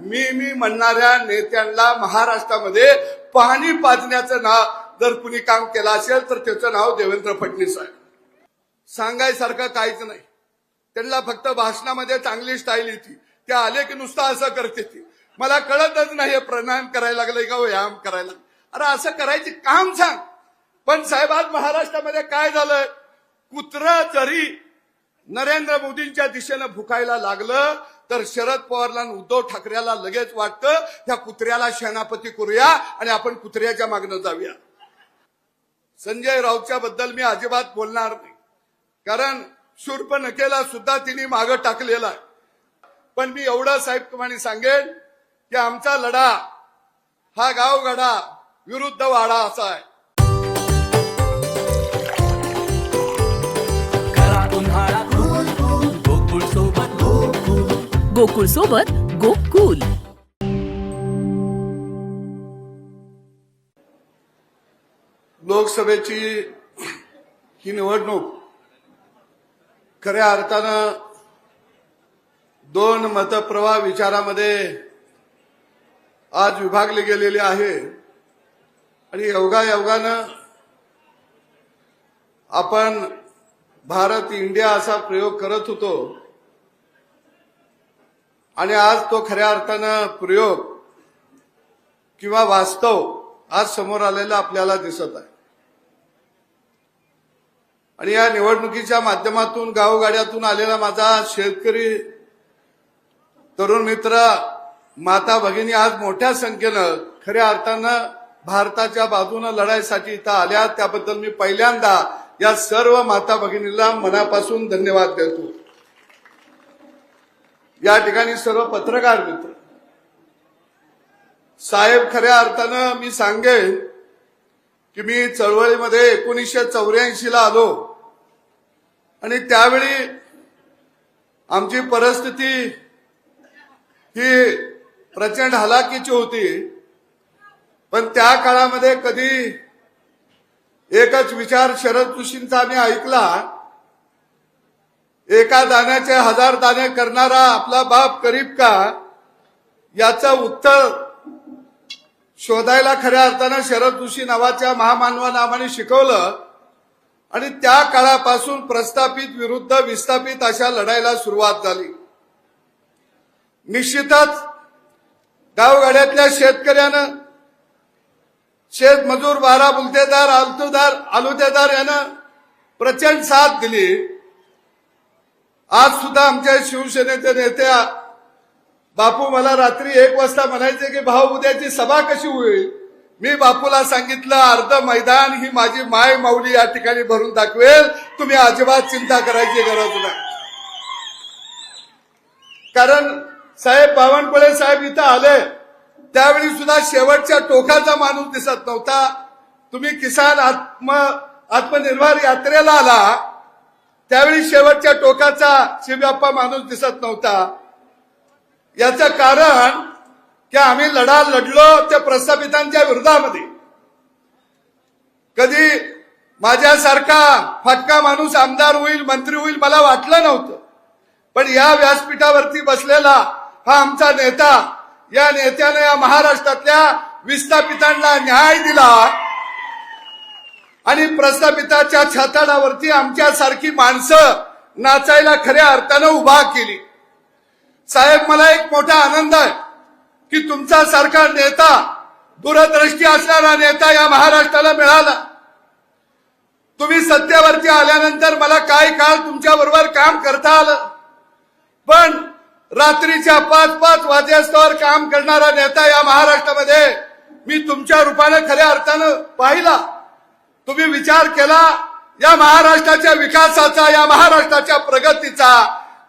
मी म्हणणाऱ्या नेत्यांना महाराष्ट्रामध्ये पाणी पाजण्याचं नाव जर कुणी काम केलं असेल तर त्याचं नाव देवेंद्र फडणवीस आहे. सांगायसारखं काहीच नाही. त्यांना फक्त भाषणामध्ये चांगली स्टाईल येते. ते आले की नुसतं असं करते ती. मला कळतच नाही हे प्राणायाम करायला लागले का व्यायाम करायला. अरे असं करायचे काम सांग. पण साहेब आज महाराष्ट्रामध्ये काय झालंय, कुत्रं जरी नरेंद्र मोदींच्या दिशेनं भुकायला लागलं तर शरद पवारला आणि उद्धव ठाकरेला लगेच वाटतं त्या कुत्र्याला सेनापती करूया आणि आपण कुत्र्याच्या मागणं जाऊया. संजय राऊतच्या बद्दल मी अजिबात बोलणार नाही, कारण शूर्पणखेला सुद्धा तिने मागं टाकलेला आहे. पण मी एवढं साहेब तुम्हाला सांगेन की आमचा लढा हा गावगडा विरुद्ध वाडा असा आहे. गोकुळ सोबत गोकुल. लोकसभेची ही निवडणूक खऱ्या अर्थानं दोन मतप्रवाह विचारामध्ये आज विभागली गेलेली आहे. आणि योगायोगानं आपण भारत इंडिया असा प्रयोग करत होतो आणि आज तो खऱ्या अर्थानं प्रयोग किंवा वास्तव आज समोर आलेला आपल्याला दिसत आहे. आणि या निवडणुकीच्या माध्यमातून गावगाड्यातून आलेला माझा शेतकरी तरुण मित्र माता भगिनी आज मोठ्या संख्येनं खऱ्या अर्थानं भारताच्या बाजूने लढाईसाठी इथं आल्या. त्याबद्दल मी पहिल्यांदा या सर्व माता भगिनीला मनापासून धन्यवाद देतो. या ठिकाणी सर्व पत्रकार मित्र साहेब, खऱ्या अर्थानं मी सांगेन की मी चळवळीमध्ये 1984 ला आलो आणि त्यावेळी आमची परिस्थिती ही प्रचंड हलाखीची होती. पण त्या काळामध्ये कधी एकच विचार शरद ऋषींचा आम्ही ऐकला, एका दाण्याचे 1000 दाणे करणारा आपला बाप गरीब का, याचं उत्तर शोधायला खऱ्या अर्थानं शरद ऋषी नावाच्या महामानवानं आम्हाला शिकवलं. आणि त्या काळापासून प्रस्थापित विरुद्ध विस्थापित अशा लढाईला सुरुवात झाली. निश्चितच गावगाड्यातल्या शेतकऱ्यानं, शेतमजूर, बारा बुलतेदार, आलुतेदार यानं प्रचंड साथ दिली. आज सुद्धा आमच्या शिवसेनेचे नेते बापू मला रात्री 1 वाजता म्हणायचे की भाऊ उद्याची सभा कशी होईल. मी बापूला सांगितलं अर्ध मैदान ही माझी माय माऊली या ठिकाणी भरून दाखवेल, तुम्ही अजिबात चिंता करायची गरज नाही. कारण साहेब बावनकुळे साहेब इथं आले त्यावेळी सुद्धा शेवटच्या टोकाचा माणूस दिसत नव्हता. तुम्ही किसान आत्मनिर्भर यात्रेला आला त्यावेळी शेवटच्या टोकाचा शिवप्पा माणूस दिसत नव्हता. याचं कारण की आम्ही लढा लढलो त्या प्रस्थापितांच्या विरोधामध्ये. कधी माझ्यासारखा फटका माणूस आमदार होईल, मंत्री होईल मला वाटलं नव्हतं. पण या व्यासपीठावरती बसलेला हा आमचा नेता, या नेत्याने या महाराष्ट्रातल्या विस्थापितांना न्याय दिला आणि प्रस्थापिताच्या छाताडावरती आमच्यासारखी माणसं नाचायला खऱ्या अर्थानं उभा केली. साहेब, मला एक मोठा आनंद आहे की तुमचा सारखा नेता, दूरदृष्टी असणारा नेता या महाराष्ट्राला मिळाला. तुम्ही सत्तेवरती आल्यानंतर मला काही काळ तुमच्या बरोबर काम करता आलं. पण रात्रीच्या 5-5 वाजेस्तवर काम करणारा नेता या महाराष्ट्रामध्ये मी तुमच्या रूपानं खऱ्या अर्थानं पाहिला. तुम्ही विचार केला या महाराष्ट्राच्या विकासाचा, या महाराष्ट्राच्या प्रगतीचा.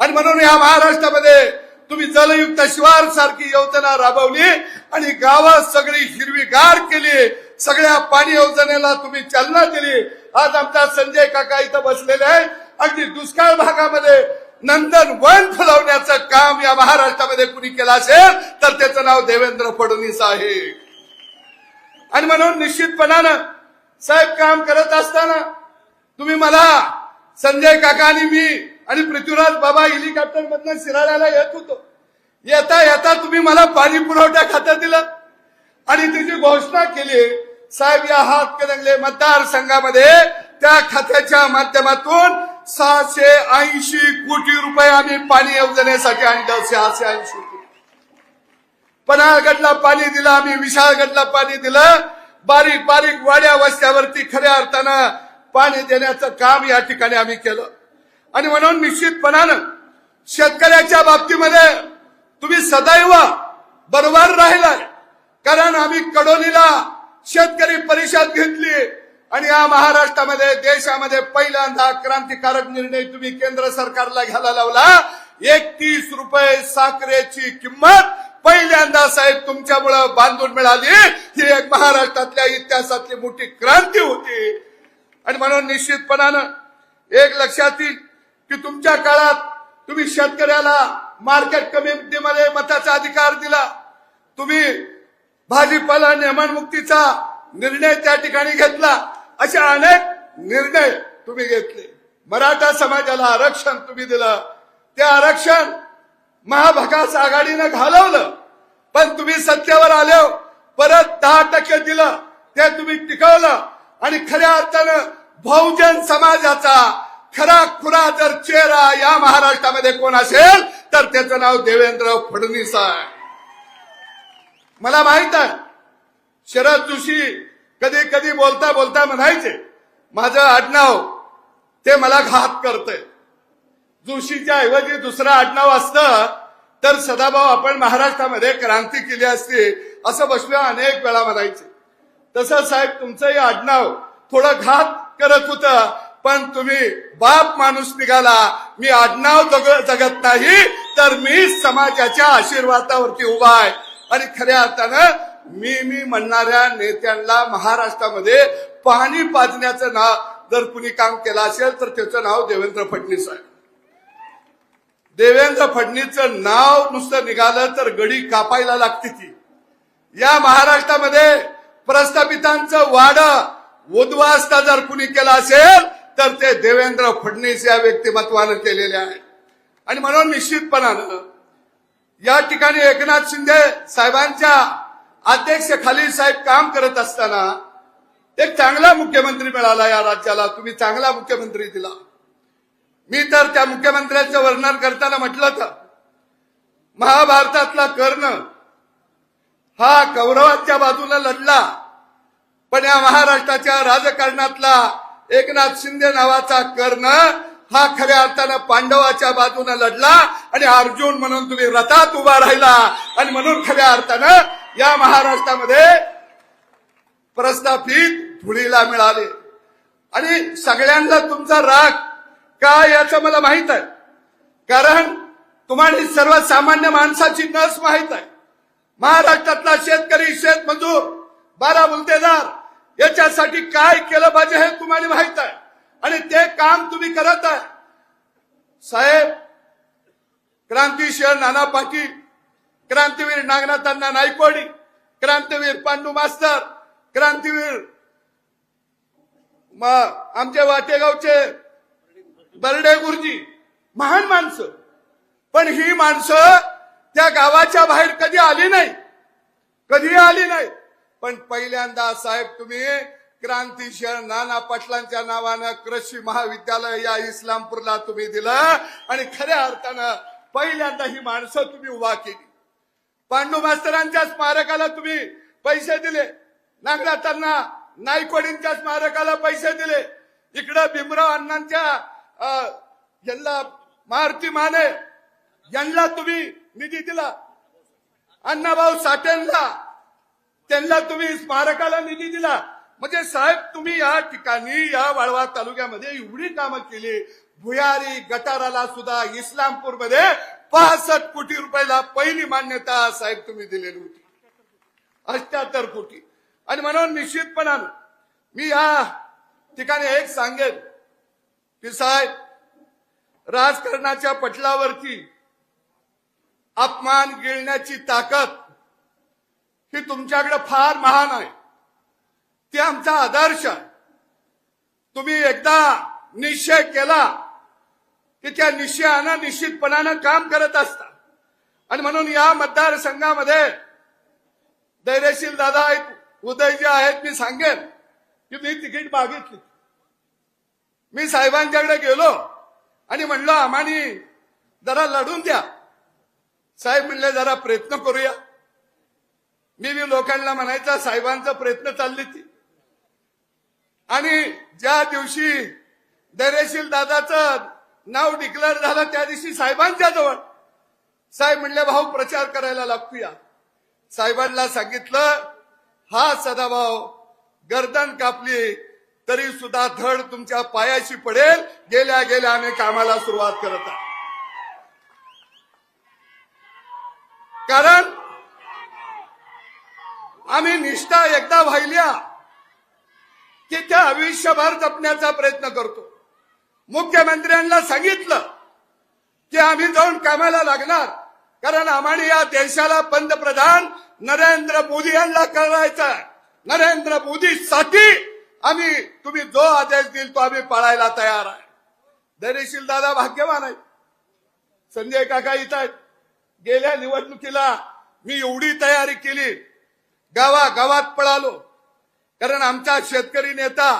आणि म्हणून या महाराष्ट्रामध्ये तुम्ही जलयुक्त शिवार सारखी योजना राबवली आणि गावं सगळी हिरवीगार केली. सगळ्या पाणी योजनेला तुम्ही चालना दिली. आज आमचा संजय काका इथं बसलेले आहे. अगदी दुष्काळ भागामध्ये नंदन वन फुलवण्याचं काम या महाराष्ट्रामध्ये कुणी केलं असेल तर त्याचं नाव देवेंद्र फडणवीस आहे. आणि म्हणून निश्चितपणानं साहेब काम करत असताना तुम्ही मला, संजय काका आणि मी आणि पृथ्वीराज बाबा हेलिकॉप्टर मधनं शिराळ्याला येत होतो. येता येता तुम्ही मला पाणी पुरवठा खातं दिलं आणि त्याची घोषणा केली साहेब या हातकणंगले मतदारसंघामध्ये त्या खात्याच्या माध्यमातून 680 कोटी रुपये आम्ही पाणी योजनेसाठी आणलं. 680 कोटी. पन्हाळगडला पाणी दिलं आम्ही, विशाळगडला पाणी दिलं. बारीक बारीक वाड्या वस्त्यावरती खऱ्या अर्थानं पाणी देण्याचं काम या ठिकाणी आम्ही केलं. आणि म्हणून निश्चितपणानं शेतकऱ्याच्या बाबतीमध्ये तुम्ही सदैव बरोबर राहिलाय. कारण आम्ही कडोलीला शेतकरी परिषद घेतली आणि या महाराष्ट्रामध्ये देशामध्ये पहिल्यांदा क्रांतिकारक निर्णय तुम्ही केंद्र सरकारला घ्यायला लावला. 31 रुपये साखरेची किंमत पहिल्यांदा साहेब तुमच्यामुळे बांधून मिळाली. ही एक महाराष्ट्रातल्या इतिहासातली मोठी क्रांती होती. आणि म्हणून निश्चितपणानं एक लक्षात येईल की तुमच्या काळात तुम्ही शेतकऱ्याला मार्केट कमिटीमध्ये मताचा अधिकार दिला. तुम्ही भाजीपाला नियमनमुक्तीचा निर्णय त्या ठिकाणी घेतला. असे अनेक निर्णय तुम्ही घेतले. मराठा समाजाला आरक्षण तुम्ही दिलं. ते आरक्षण महाविकास आघाडीनं घालवलं. पण तुम्ही सत्तेवर आले परत 10% दिलं. ते तुम्ही टिकवलं. आणि खऱ्या अर्थानं बहुजन समाजाचा खरा खुरा जर चेहरा या महाराष्ट्रामध्ये कोण असेल तर त्याचं नाव देवेंद्र फडणवीस आहे. मला माहित आहे शरद जोशी कधी कधी बोलता बोलता म्हणायचे माझं आडनाव ते मला घात करतंय. जोशीच्या ऐवजी दुसरं आडनाव असतं तर सदाभाऊ आपण महाराष्ट्रामध्ये क्रांती केली असती असं बसलो अनेक वेळा म्हणायचे. तसं साहेब तुमचंही आडनाव थोडं घात करत होतं. पण तुम्ही बाप माणूस निघाला. मी आडनाव जगत नाही तर मी समाजाच्या आशीर्वादावरती उभा आहे. आणि खऱ्या अर्थानं मी म्हणणाऱ्या नेत्यांना महाराष्ट्रामध्ये पाणी पाजण्याचं नाव जर कुणी काम केलं असेल तर त्याचं नाव देवेंद्र फडणवीस आहे. देवेंद्र फडणवीसचं नाव नुसतं निघालं तर गडी कापायला लागते ती. या महाराष्ट्रामध्ये प्रस्थापितांचं वाड उद्ध्वस्त जर कुणी केलं असेल तर ते देवेंद्र फडणवीस या व्यक्तिमत्वानं केलेले आहे. आणि म्हणून निश्चितपणानं या ठिकाणी एकनाथ शिंदे साहेबांच्या अध्यक्षतेखाली साहेब काम करत असताना एक चांगला मुख्यमंत्री मिळाला या राज्याला. तुम्ही चांगला मुख्यमंत्री दिला. मी तर त्या मुख्यमंत्र्यांचं वर्णन करताना म्हटलं तर महाभारतातला कर्ण हा कौरवाच्या बाजूला लढला. पण या महाराष्ट्राच्या राजकारणातला एकनाथ शिंदे नावाचा कर्ण हा खऱ्या अर्थानं पांडवाच्या बाजूने लढला आणि अर्जुन म्हणून तुम्ही रथात उभा राहिला. आणि म्हणून खऱ्या अर्थानं या महाराष्ट्रामध्ये प्रस्थापित धुळीला मिळाले. आणि सगळ्यांना तुमचा राग काय याचं मला माहित आहे. कारण तुम्हाला सर्वसामान्य माणसाची नस माहित आहे. महाराष्ट्रातला शेतकरी शेतमजूर 12 मुलतेदार याच्यासाठी काय केलं पाहिजे हे तुम्हाला माहित आहे. आणि ते काम तुम्ही करत आहे. साहेब क्रांतीशील नाना पाटील, क्रांतीवीर नागनाथांना नायकवाडी, क्रांतीवीर पांडू मास्तर, क्रांतीवीर आमच्या वाटेगावचे बर्डे गुरुजी महान माणसं. पण ही माणसं त्या गावाच्या बाहेर कधी आली नाही. पण पहिल्यांदा साहेब तुम्ही क्रांतीशील नाना पाटलांच्या नावानं कृषी महाविद्यालय या इस्लामपूरला तुम्ही दिलं. आणि खऱ्या अर्थानं पहिल्यांदा ही माणसं तुम्ही उभा केली. पांडू मास्तरांच्या स्मारकाला तुम्ही पैसे दिले. नागनाथांना नायकवाडींच्या स्मारकाला पैसे दिले. इकडं भीमराव अण्णांच्या यांना मारुती माने यांना तुम्ही निधी दिला. अण्णाभाऊ साठेंना त्यांना तुम्ही स्मारकाला निधी दिला. म्हणजे साहेब तुम्ही या ठिकाणी या वाळवा तालुक्यामध्ये एवढी कामं केली. भुयारी गटाराला सुद्धा इस्लामपूरमध्ये 65 कोटी रुपयाला पहिली मान्यता साहेब तुम्ही दिलेली होती. 78 कोटी. आणि म्हणून निश्चितपणानं मी या ठिकाणी एक सांगेन की साहेब राजकारणाच्या पटलावरती अपमान गिळण्याची ताकद ही तुमच्याकडे फार महान आहे. ते आमचा आदर्श आहे. तुम्ही एकदा निश्चय केला की त्या निश्चयानं निश्चितपणानं काम करत असता. आणि म्हणून या मतदारसंघामध्ये धैर्यशील दादा आहेत, उदयजी आहेत, मी सांगेन की मी तिकीट मागितली. मी साहेबांच्याकडे गेलो आणि म्हणलं आम्हानी जरा लढून द्या. साहेब म्हणले जरा प्रयत्न करूया. मी लोकांना म्हणायचा साहेबांचा प्रयत्न चालली ती. आणि ज्या दिवशी धैर्यशील दादाचं नाव डिक्लेअर झालं त्या दिवशी साहेबांच्या जवळ साहेब म्हणले भाऊ प्रचार करायला लागतोया. साहेबांना सांगितलं हा सदाभाऊ गर्दन कापली तरी सुद्धा धड तुमच्या पायाशी पडेल. गेल्या गेल्या आम्ही कामाला सुरुवात करत आहोत. कारण आम्ही निष्ठा एकदा वाहिल्या की त्या आयुष्यभर जपण्याचा प्रयत्न करतो. मुख्यमंत्र्यांना सांगितलं की आम्ही जाऊन कामाला लागणार, कारण आम्हाला या देशाला पंतप्रधान नरेंद्र मोदी यांना करायचा. नरेंद्र मोदीसाठी आम्ही तुम्ही जो आदेश देईल तो आम्ही पाळायला तयार आहे. धैर्यशील दादा भाग्यवान आहेत. संजय काका इथं आहेत. गेल्या निवडणुकीला मी एवढी तयारी केली, गावागावात पळालो, कारण आमचा शेतकरी नेता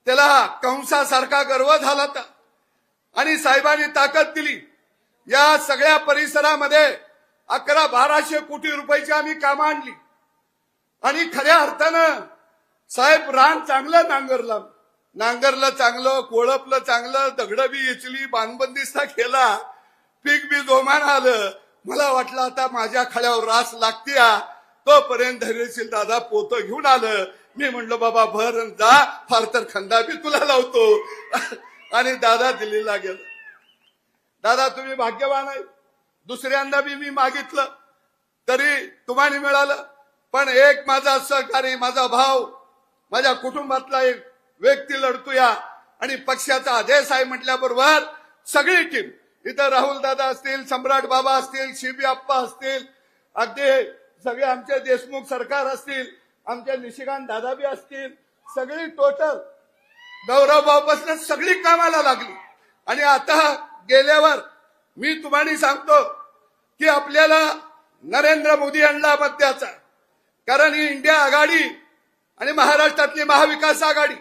त्याला कंसासारखा गर्व झाला होता आणि साहेबांनी ताकद दिली. या सगळ्या परिसरामध्ये 1100-1200 कोटी रुपयाची आम्ही कामं आणली आणि खऱ्या अर्थानं साहेब रान चांगलं नांगरलं चांगलं, कोळपलं चांगलं, दगडं बी इचली, बांधबंदिस्ता केला, पीक बी जोमान आलं. मला वाटलं आता माझ्या खळ्यावर रास लागते. तोपर्यंत धैर्यशील दादा पोतं घेऊन आलं. मी म्हणलं बाबा भर जा, फार तर खंदा बी तुला लावतो. आणि दादा दिल्लीला गेलो. दादा तुम्ही भाग्यवान आहे. दुसऱ्यांदा बी मी मागितलं तरी तुम्हाला मिळालं. पण एक माझा सहकारी, माझा भाऊ, माझ्या कुटुंबातला एक व्यक्ती लढतोया आणि पक्षाचा आदेश आहे म्हटल्याबरोबर सगळी टीम इथं राहुल दादा असतील, सम्राट बाबा असतील, शिबी आप्पा असतील, अगदी सगळे आमचे देशमुख सरकार असतील, आमचे निशिकांत दादा बी असतील, सगळी टोटल गौरवभाऊपासून सगळी कामाला लागली. आणि आता गेल्यावर मी तुम्हाला सांगतो की आपल्याला नरेंद्र मोदी यांना मत द्यायचा, कारण ही इंडिया आघाडी आणि महाराष्ट्रातली महाविकास आघाडी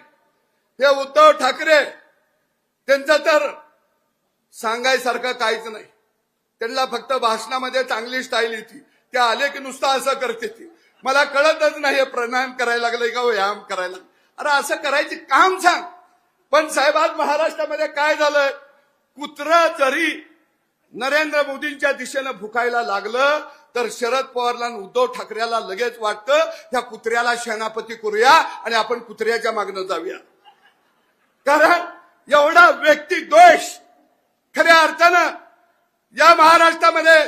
हे उद्धव ठाकरे त्यांचं तर सांगायसारखं काहीच नाही. त्यांना फक्त भाषणामध्ये चांगली स्टाईल येते. ते आले की नुसतं असं करते ती. मला कळतच नाही हे प्राणायाम करायला लागले का व्यायाम करायला. अरे असं करायचे काम सांग. पण साहेब आज महाराष्ट्रामध्ये काय झालंय, कुत्रं जरी नरेंद्र मोदींच्या दिशेनं भुकायला लागलं तर शरद पवारला आणि उद्धव ठाकरेला लगेच वाटतं त्या कुत्र्याला सेनापती करूया आणि आपण कुत्र्याच्या मागणं जाऊया. कारण एवढा व्यक्तिद्वेष खऱ्या अर्थानं या महाराष्ट्रामध्ये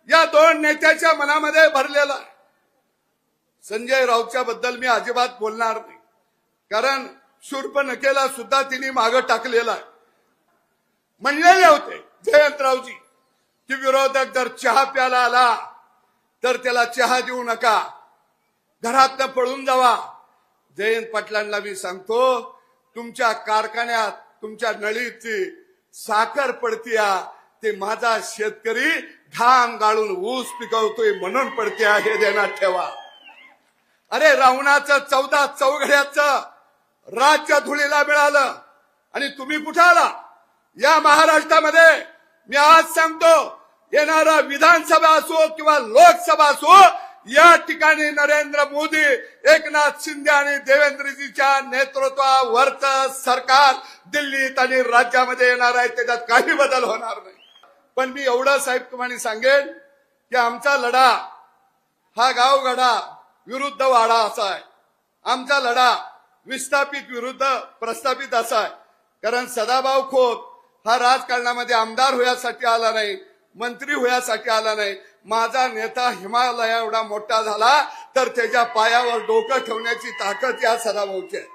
या दोन नेत्याच्या मनामध्ये भरलेला आहे. संजय राऊतच्या बद्दल मी अजिबात बोलणार नाही, कारण शूर्पणखेला सुद्धा तिने मागं टाकलेला आहे. म्हणलेले होते जयंतरावजी की विरोधक जर चहा प्यायला आला तर त्याला चहा देऊ नका, घरातनं पळून जावा. जयंत पाटलांना मी सांगतो, तुमच्या कारखान्यात तुमच्या नळीची साखर पडतीया ते माझा शेतकरी घाम गाळून ऊस पिकवतोय म्हणून पडते हे ध्यानात ठेवा. अरे रावणाचं 14 चौघड्याचं राज्य धुळीला मिळालं आणि तुम्ही कुठं आला या महाराष्ट्रामध्ये. मी आज सांगतो, येणारा विधानसभा असो किंवा लोकसभा असो, या ठिकाणी नरेंद्र मोदी, एकनाथ शिंदे आणि देवेंद्रजीच्या नेतृत्वावरचं सरकार दिल्लीत आणि राज्यामध्ये येणार आहे. त्याच्यात काही बदल होणार नाही. पण मी एवढं साहेब तुम्हाला सांगेन की आमचा लढा हा गावगडा विरुद्ध वाडा असा आहे. आमचा लढा विस्थापित विरुद्ध प्रस्थापित असा आहे. कारण सदाभाऊ खोत हा राजकारणामध्ये आमदार होण्यासाठी आला नाही, मंत्री होण्यासाठी आला नाही. माझा नेता हिमालया एवढा मोठा झाला तर त्याच्या पायावर डोकं ठेवण्याची ताकद या सदाभाऊची आहे.